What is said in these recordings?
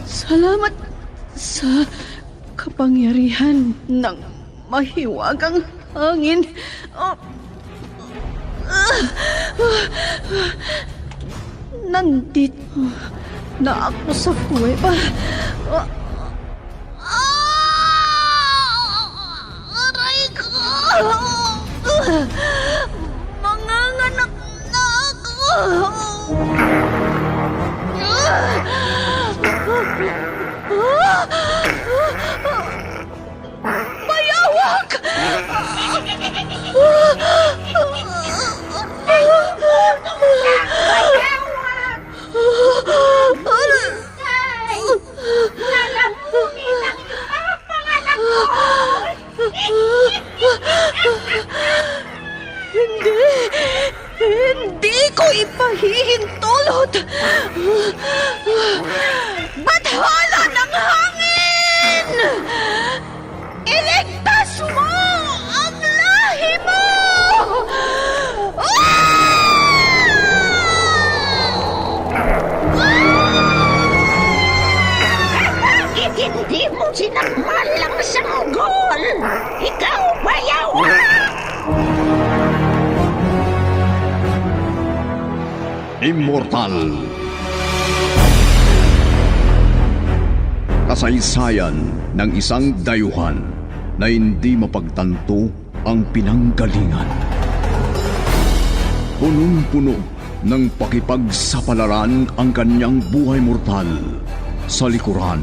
Salamat sa kapangyarihan ng mahiwagang hangin. Nandito na ako sa kuweba. Aray ko! Manganganak na ako! Bayawak! Hindi ko ipahihintulot. Bathala ng hangin! Iligtas mo ang lahi mo! Bakit hindi mo sinakmal ang sanggol? Ikaw, bayawak! Immortal. Kasaysayan ng isang dayuhan na hindi mapagtanto ang pinanggalingan. Punong-puno ng pakipagsapalaran ang kanyang buhay mortal sa likuran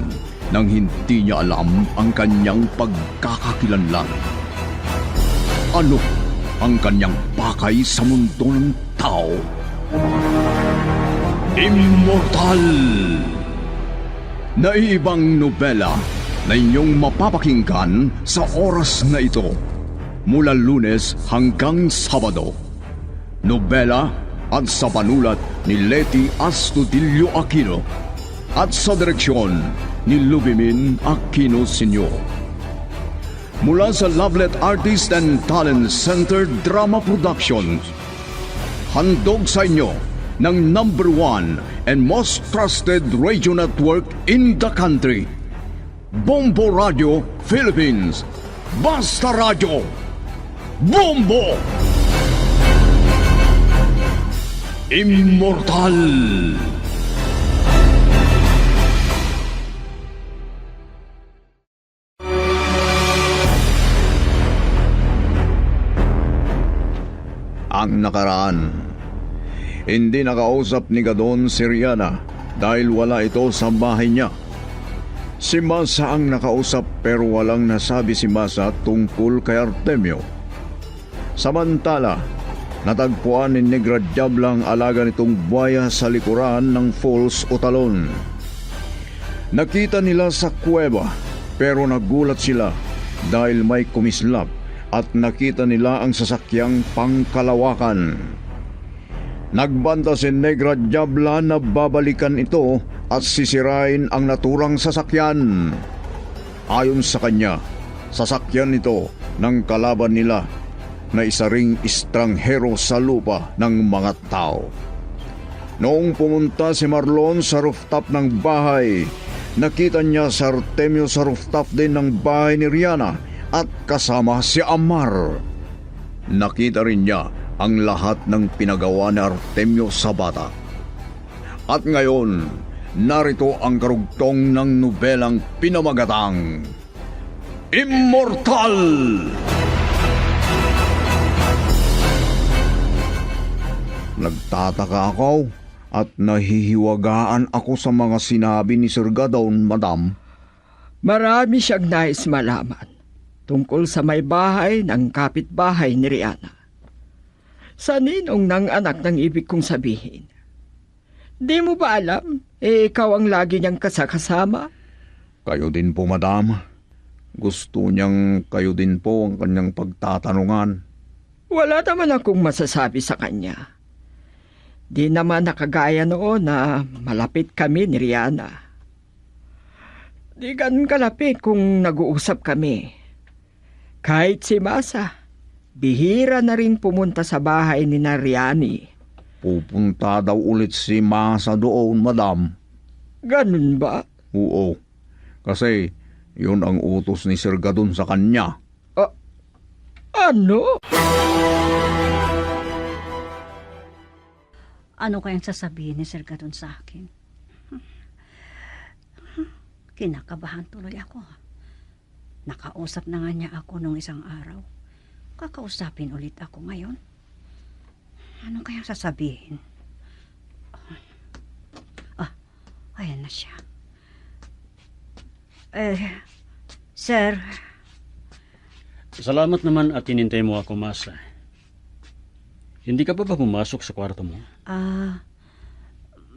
nang hindi niya alam ang kanyang pagkakakilanlan. Ano ang kanyang pakay sa mundo ng tao? Immortal! Naiibang nobela na inyong mapapakinggan sa oras na ito mula Lunes hanggang Sabado. Nobela at sa panulat ni Leti Astudillo Aquino at sa direksyon ni Lubimin Aquino Sr. Mula sa Lovelet Artist and Talent Center Drama Productions, handog sa inyo ng #1 and most trusted radio network in the country, Bombo Radio Philippines. Basta Radio Bombo! Immortal! Ang nakaraan, hindi nakausap ni Gadon si Riana dahil wala ito sa bahay niya. Si Masa ang nakausap pero walang nasabi si Masa tungkol kay Artemio. Samantala, natagpuan ni Negra Diabla ang alaga nitong buhaya sa likuran ng Falls o Talon. Nakita nila sa kuweba pero nagulat sila dahil may kumislap at nakita nila ang sasakyang pangkalawakan. Nagbanta si Negra Diabla na babalikan ito at sisirain ang naturang sasakyan. Ayon sa kanya, sasakyan ito ng kalaban nila na isa ring estranghero sa lupa ng mga tao. Noong pumunta si Marlon sa rooftop ng bahay, nakita niya si Artemio sa rooftop din ng bahay ni Riana at kasama si Amar. Nakita rin niya ang lahat ng pinagawa ni Artemio sa bata. At ngayon, narito ang karugtong ng nobelang pinamagatang Immortal! Nagtataka ako at nahihiwagaan ako sa mga sinabi ni Sir Gadon, Madam. Marami siyang nais malaman tungkol sa may bahay ng kapitbahay ni Riana. Sa ninong ng anak ng ibig kong sabihin. Di mo ba alam, ikaw ang lagi niyang kasakasama? Kayo din po, Madam. Gusto niyang kayo din po ang kanyang pagtatanungan. Wala naman akong masasabi sa kanya. Di naman nakagaya noon na malapit kami ni Riana. Di ganun kalapit kung nag-uusap kami. Kahit si Masa, bihira na rin pumunta sa bahay ni Nariani. Pupunta daw ulit si Masa doon, madam. Ganun ba? Oo. Kasi yun ang utos ni Sir Gadon sa kanya. Ano? Ano kayang sasabihin ni Sir Gadon sa akin? Kinakabahan tuloy ako. Nakausap na nga niya ako nung isang araw. Kakausapin ulit ako ngayon. Ano kayang sasabihin? Ayan na siya. Sir, Salamat naman at hinintay mo ako, Masa. Hindi ka pa ba pumasok sa kwarto mo?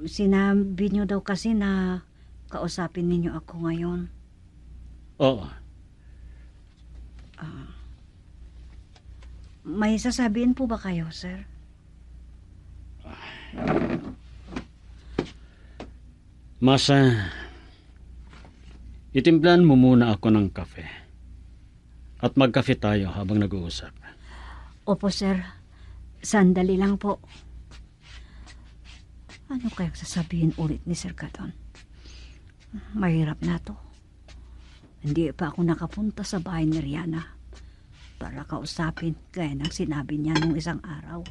sinabi niyo daw kasi na kausapin ninyo ako ngayon. Oo. May sasabihin po ba kayo, sir? Masa, itimplan mo muna ako ng kafe. At magkafe tayo habang nag-uusap. Opo, sir. Sandali lang po. Ano kayang sasabihin ulit ni Sir Gadon? Mahirap na to. Hindi pa ako nakapunta sa bahay ni Riana para kausapin gaya ng sinabi niya nung isang araw.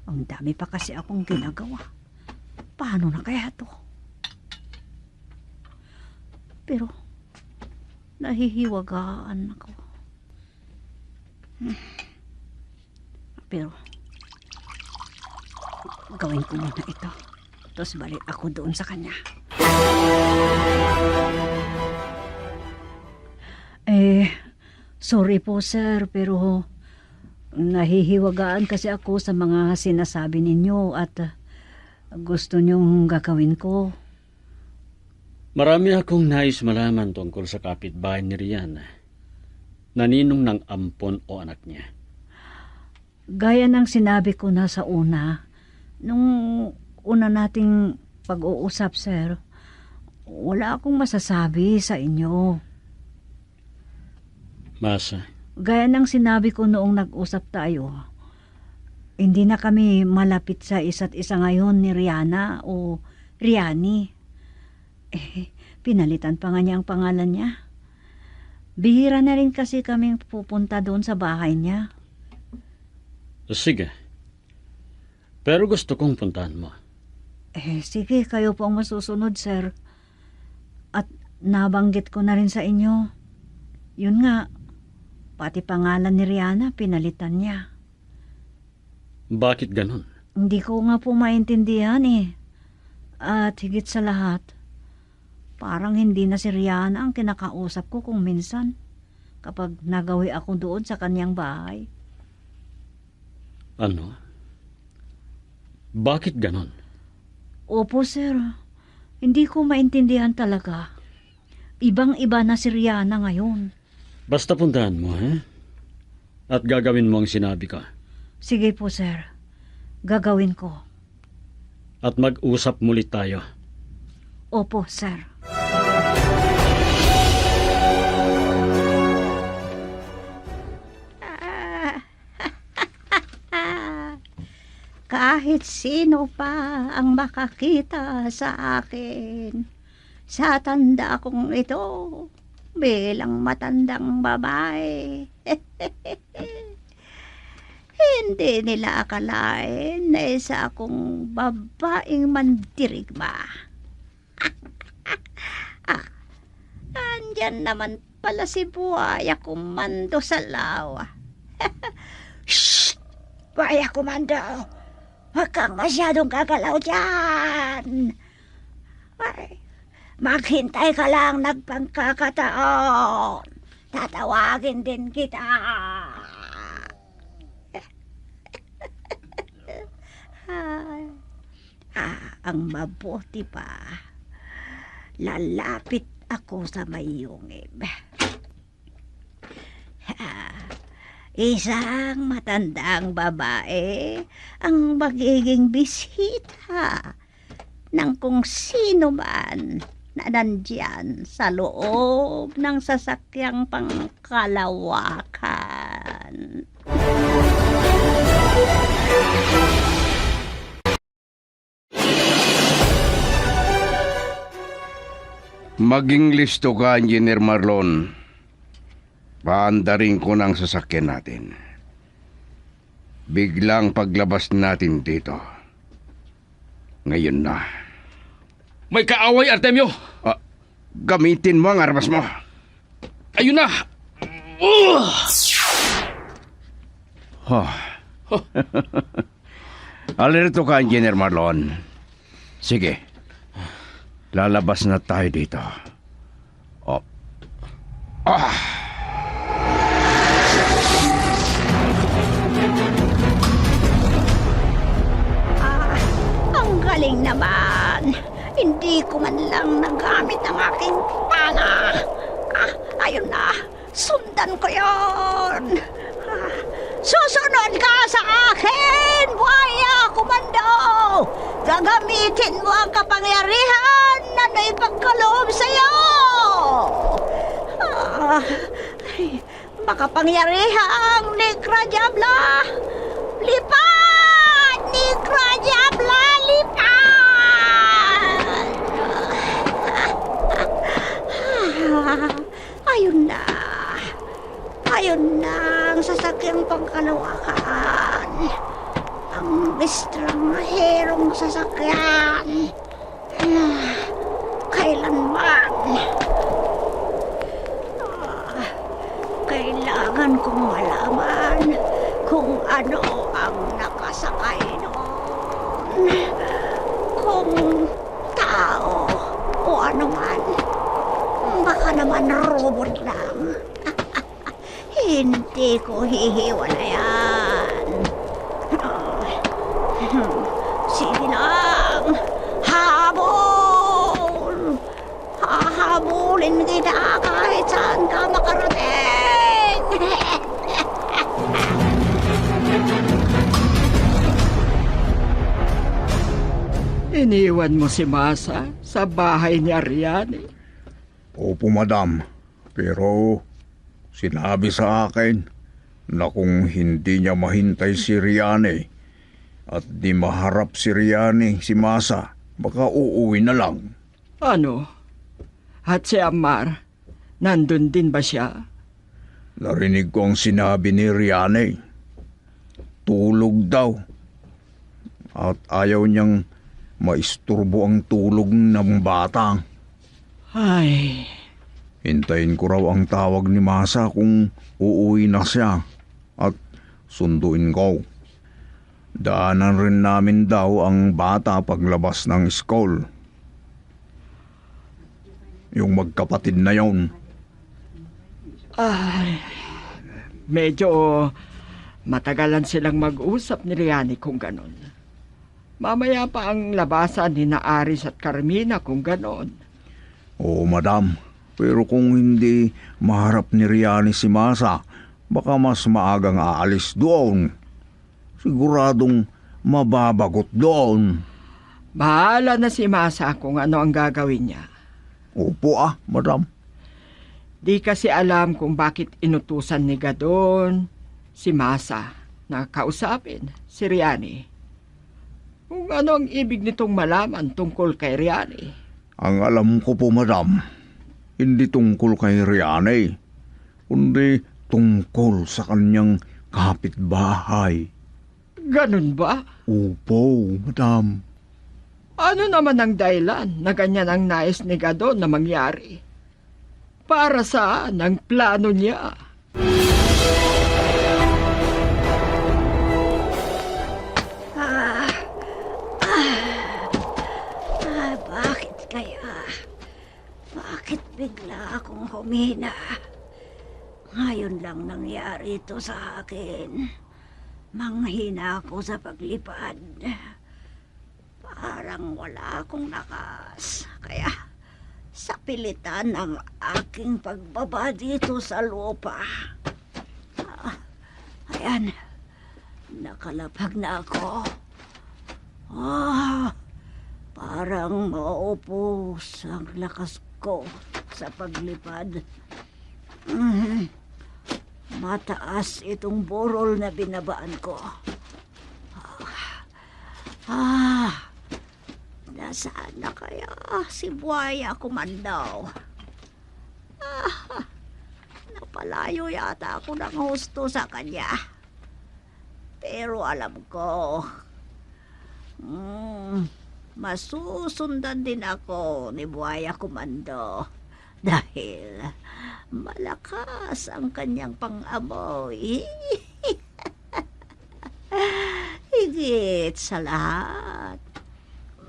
Ang dami pa kasi akong ginagawa. Paano na kaya to? Pero nahihiwagaan ako. Pero gawin ko muna ito. Tapos balik ako doon sa kanya. Sorry po sir, pero nahihiwagaan kasi ako sa mga sinasabi ninyo at gusto niyong gagawin ko. Marami akong nais malaman tungkol sa kapitbahay ni Riana. Naninong ng ampon o anak niya. Gaya ng sinabi ko na sa una, nung una nating pag-uusap, sir, wala akong masasabi sa inyo. Masa, Gaya ng sinabi ko noong nag-usap tayo, hindi na kami malapit sa isa't isa ngayon ni Riana o Riani. Pinalitan pa nga niya ang pangalan niya. Bihira na rin kasi kaming pupunta doon sa bahay niya. sige. Pero gusto kong puntahan mo. Sige, kayo po ang masusunod, sir. At nabanggit ko na rin sa inyo. Yun nga, pati pangalan ni Riana, pinalitan niya. Bakit ganon? Hindi ko nga po maintindihan eh. At higit sa lahat, parang hindi na si Riana ang kinakausap ko kung minsan kapag nagawi ako doon sa kanyang bahay. Ano? Bakit ganon? Opo, sir. Hindi ko maintindihan talaga. Ibang-iba na si Riana ngayon. Basta puntahan mo, At gagawin mo ang sinabi ko. Sige po, sir. Gagawin ko. At mag-usap muli tayo. Opo, sir. Kahit sino pa ang makakita sa akin, sa tanda kong ito, bilang matandang babae. Hindi nila akalain na isa akong babaeng mandirigma. Andyan naman pala si Buhaya Komando sa lawa. Shhh! Buhaya Komando! Huwag kang masyadong gagalaw dyan. Ay, maghintay ka lang nagpangkakataon. Tatawagin din kita. Ang mabuti pa, lalapit ako sa mayungib. Isang matandang babae ang magiging bisita ng kung sino man na nandyan sa loob ng sasakyang pangkalawakan. Maging listo ka, Engineer Marlon. Paandarin ko ng sasakyan natin. Biglang paglabas natin dito. Ngayon na. May kaaway, Artemio! Gamitin mo ang armas mo. Ayun na! Alerto ka, Engineer Marlon. Sige. Lalabas na tayo dito. Oh. Ang galing naman. Hindi ko man lang nagamit ang aking pana. Ayun na. Sundan ko yon. Susunod ka sa akin, buhaya komando! Gagamitin mo ang kapangyarihan na naipagkaloob sa'yo! Makapangyarihang Negra Diabla! Lipad! Negra Diabla, lipad! Ayun na. Ayun na ang sasakyang pangkalawakan. Ang estrangerong sasakyan. Kailanman. Kailangan kong malaman kung ano ang nakasakay noon. Kung tao o ano man. Baka naman robot lang. Hindi ko hihiwalayan. Sige lang. Habol! Hahabulin kita kahit saan ka makarating. Iniwan mo si Masa sa bahay ni Ariane. Opo, madam. Pero sinabi sa akin na kung hindi niya mahintay si Riane at di maharap si Riane si Masa, baka uuwi na lang. Ano? At si Amar, nandun din ba siya? Narinig ko ang sinabi ni Riane. Tulog daw. At ayaw niyang maisturbo ang tulog ng bata. Ay, Hintayin ko raw ang tawag ni Masa kung uuwi na siya at sunduin ko. Daanan rin namin daw ang bata paglabas ng school. Yung magkapatid na yon. medyo matagalan silang mag-usap ni Riani kung ganon. Mamaya pa ang labasan ni na Aris at Carmina kung ganon. Oo, madam. Pero kung hindi maharap ni Riani si Masa, baka mas maagang aalis doon. Siguradong mababagot doon. Bahala na si Masa kung ano ang gagawin niya. Opo madam. Di kasi alam kung bakit inutusan ni Gadon si Masa na kausapin si Riani. Kung ano ang ibig nitong malaman tungkol kay Riani. Ang alam ko po, madam, hindi tungkol kay Riani, kundi tungkol sa kanyang kapitbahay. Ganun ba? Opo, madam. Ano naman ang dahilan na ganyan ang nais ni Gadon na mangyari? Para saan ang plano niya? Bakit kaya? Bakit bigla akong humina? Ngayon lang nangyari ito sa akin. Manghina ako sa paglipad. Parang wala akong lakas. Kaya sa pilitan ang aking pagbaba dito sa lupa. Ayan, nakalapag na ako. Parang maupos ang lakas ko sa paglipad. Mataas itong burol na binabaan ko. Nasaan na kaya si Buhaya Komando? Napalayo yata ako ng husto sa kanya. Pero alam ko, masusundan din ako ni Buhaya Komando dahil malakas ang kanyang pang-amoy. Higit sa lahat,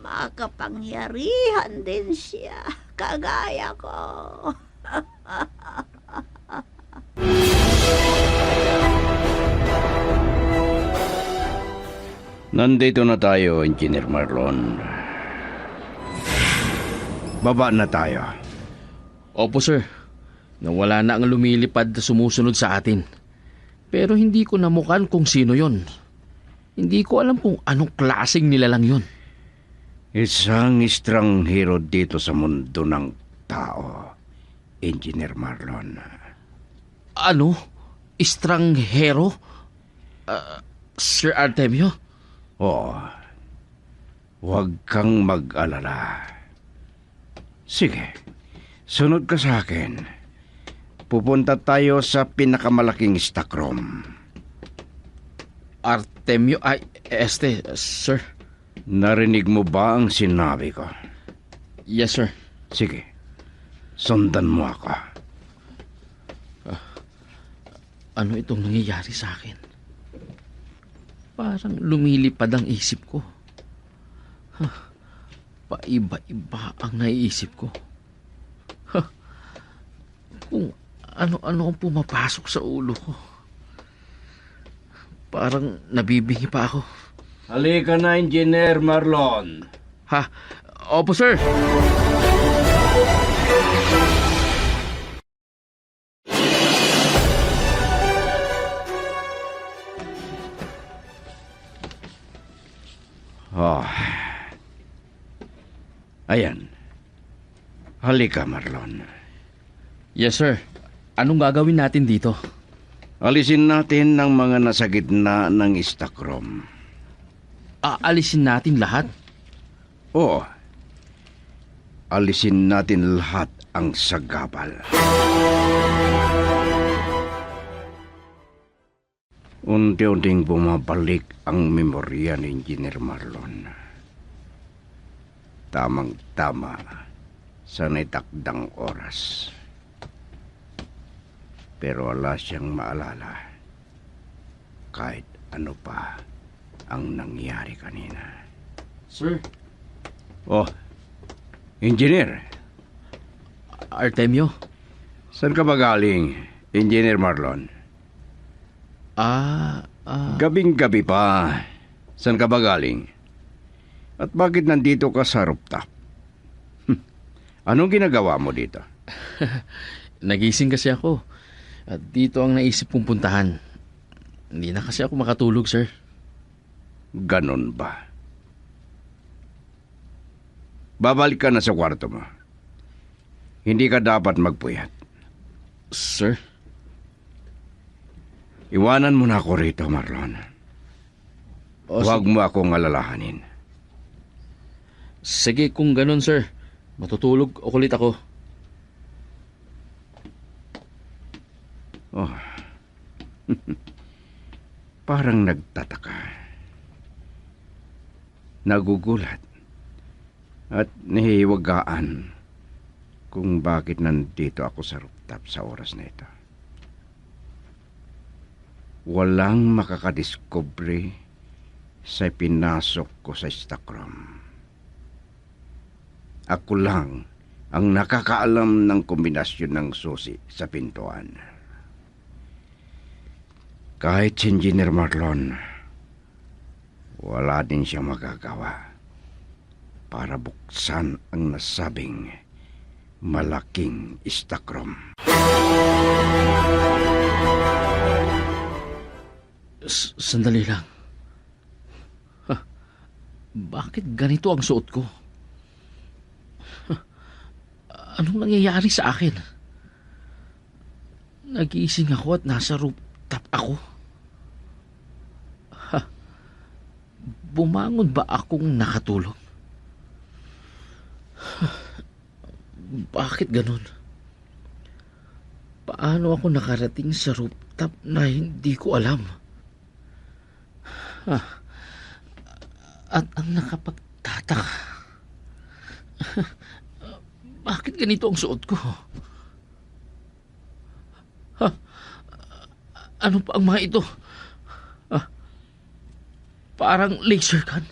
makapangyarihan din siya kagaya ko. Nandito na tayo, Engineer Marlon. Baba na tayo. Opo, sir. Nawala na ang lumilipad na sumusunod sa atin. Pero hindi ko namukan kung sino yon. Hindi ko alam kung anong klaseng nilalang yon. Isang estranghero dito sa mundo ng tao, Engineer Marlon. Ano? Estranghero? Sir Artemio? Oo. Huwag kang mag-alala. Sige, sunod ka sa akin. Pupunta tayo sa pinakamalaking stock room. Artemio? Sir. Narinig mo ba ang sinabi ko? Yes, sir. Sige, sundan mo ako. Ano itong nangyayari sa akin? Parang lumilipad ang isip ko. Paiba-iba ang naiisip ko. Kung ano-ano ang pumapasok sa ulo ko. Parang nabibingi pa ako. Halika na, Engineer Marlon. Ha? Opo, sir. Oh. Ayan. Halika, Marlon. Yes, sir. Anong gagawin natin dito? Alisin natin ang mga nasa gitna ng stock room. Aalisin natin lahat? Oo. Alisin natin lahat ang sagabal. Unti-unting bumabalik ang memorya ni Engineer Marlon. Tamang-tama sa naitakdang oras. Pero wala siyang maalala kahit ano pa ang nangyari kanina. Sir. Oh, Engineer. Artemio? Saan ka ba galing, Engineer Marlon? Gabing-gabi pa. Saan ka ba galing? At bakit nandito ka sa rooftop? Anong ginagawa mo dito? Nagising kasi ako. At dito ang naisip kong puntahan. Hindi na kasi ako makatulog, sir. Ganon ba? Babalik ka na sa kwarto mo. Hindi ka dapat magpuyat. Sir? Iwanan mo na ako rito, Marlon. Huwag mo akong alalahanin. Sige, kung ganun, sir. Matutulog ulit ako. Oh. Parang nagtataka. Nagugulat. At nahihiwagaan kung bakit nandito ako sa rooftop sa oras na ito. Walang makakadiscovery sa pinasok ko sa stockroom. Ako lang ang nakakaalam ng kombinasyon ng susi sa pintuan. Kahit si Engineer Marlon, wala din siya magagawa para buksan ang nasabing malaking stockroom. Sandali lang. Bakit ganito ang suot ko? Anong nangyayari sa akin? Nagising ako at nasa rooftop ako. Bumangon ba akong nakatulog? Bakit ganon? Paano ako nakarating sa rooftop na hindi ko alam? At ang nakapagtataka, bakit ganito ang suot ko? Ano pa ang mga ito? Parang laser gun.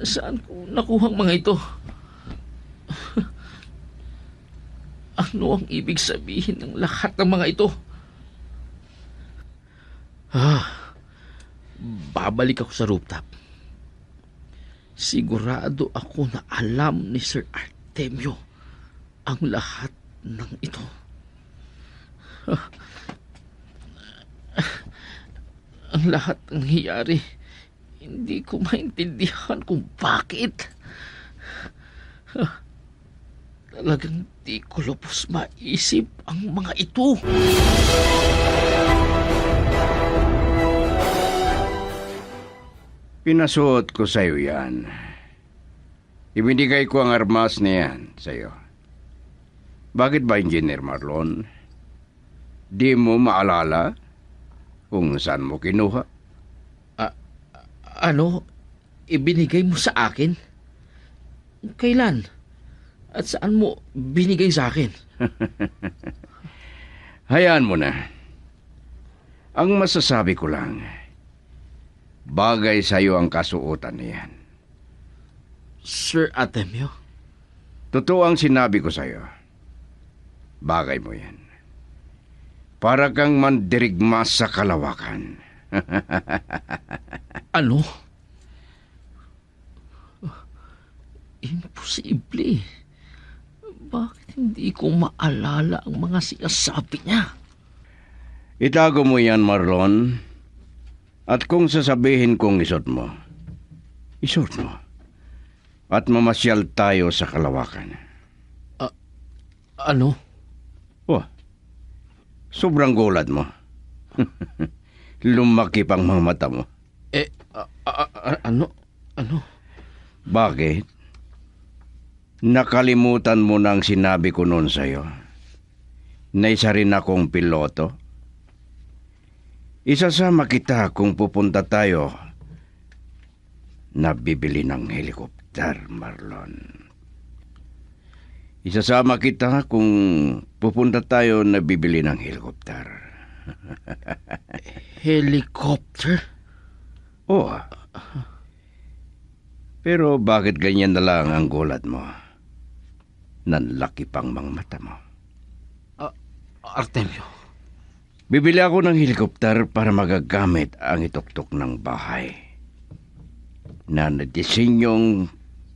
Saan ko nakuha ang mga ito? Ano ang ibig sabihin ng lahat ng mga ito? Babalik ako sa rooftop. Sigurado ako na alam ni Sir Artemio ang lahat ng ito. Ang lahat ng nangyayari, hindi ko maintindihan kung bakit. Talagang di ko lubos maisip ang mga ito. Pinasuot ko sa'yo yan. Ibinigay ko ang armas na yan sa'yo. Bakit ba, Engineer Marlon? Di mo maalala kung saan mo kinuha? Ano? Ibinigay mo sa akin? Kailan? At saan mo binigay sa akin? Hayaan mo na. Ang masasabi ko lang, bagay sa'yo ang kasuotan niyan. Sir Artemio? Totoo ang sinabi ko sa'yo. Bagay mo yan. Para kang mandirigma sa kalawakan. Ano? Imposible. Bakit hindi ko maalala ang mga sinasabi niya? Itago mo yan, Marlon. At kung sasabihin kong isot mo, isot mo. At mamasyal tayo sa kalawakan. Ano? Oh, sobrang gulat mo. Lumaki pang mga mata mo. Ano? Bakit? Nakalimutan mo na ang sinabi ko noon sa'yo na isa rin akong piloto? Isasama kita kung pupunta tayo na bibili ng helikopter, Marlon. Isasama kita kung pupunta tayo na bibili ng helikopter. Helicopter? Oo. Pero bakit ganyan na lang ang gulat mo? Nanlaki pang mga mata mo. Artemio? Bibili ako ng helikopter para magagamit ang ituktok ng bahay na nadisenyong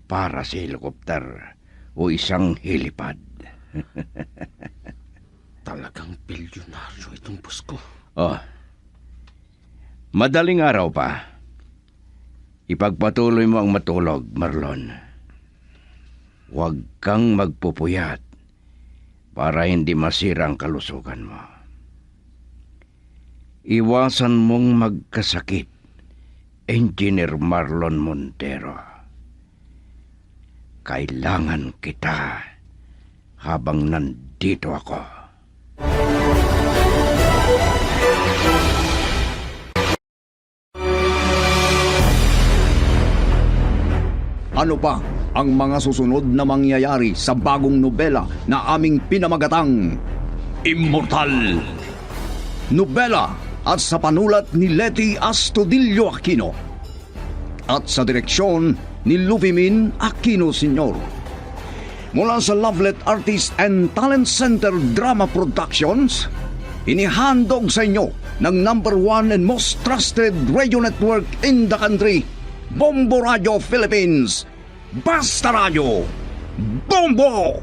para sa helikopter o isang helipad. Talagang bilyonaryo itong boss ko. Oh, madaling araw pa. Ipagpatuloy mo ang matulog, Marlon. Huwag kang magpupuyat para hindi masira ang kalusugan mo. Iwasan mong magkasakit, Engineer Marlon Montero. Kailangan kita habang nandito ako. Ano pa ang mga susunod na mangyayari sa bagong nobela na aming pinamagatang Immortal? Nobela at sa panulat ni Leti Astudillo Aquino at sa direksyon ni Luvimin Aquino Sr. Mula sa Lovelet Artist and Talent Center Drama Productions, inihandog sa inyo ng #1 and most trusted radio network in the country, Bombo Radio Philippines. Basta Radio Bombo!